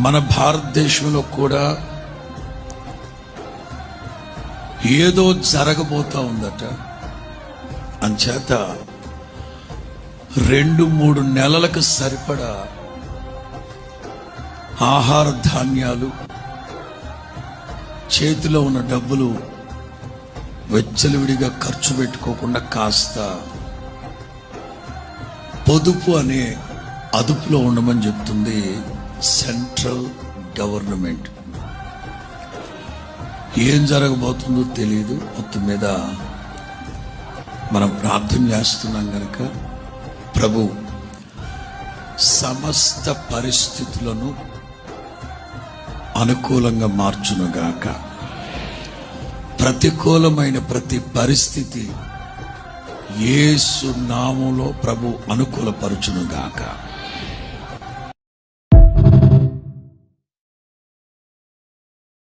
మన భారతదేశంలో కూడా ఏదో జరగబోతా ఉందట. అంచేత 2-3 నెలలకు సరిపడా ఆహార ధాన్యాలు, చేతిలో ఉన్న డబ్బులు వెచ్చలవిడిగా ఖర్చు పెట్టుకోకుండా కాస్త పొదుపు అనే అదుపులో ఉండమని చెప్తుంది సెంట్రల్ గవర్నమెంట్. ఏం జరగబోతుందో తెలియదు. మొత్తం మీద మనం ప్రార్థన చేస్తున్నాం కనుక ప్రభు సమస్త పరిస్థితులను అనుకూలంగా మార్చునుగాక. ప్రతికూలమైన ప్రతి పరిస్థితి యేసు నామములో ప్రభు అనుకూలపరచునుగాక.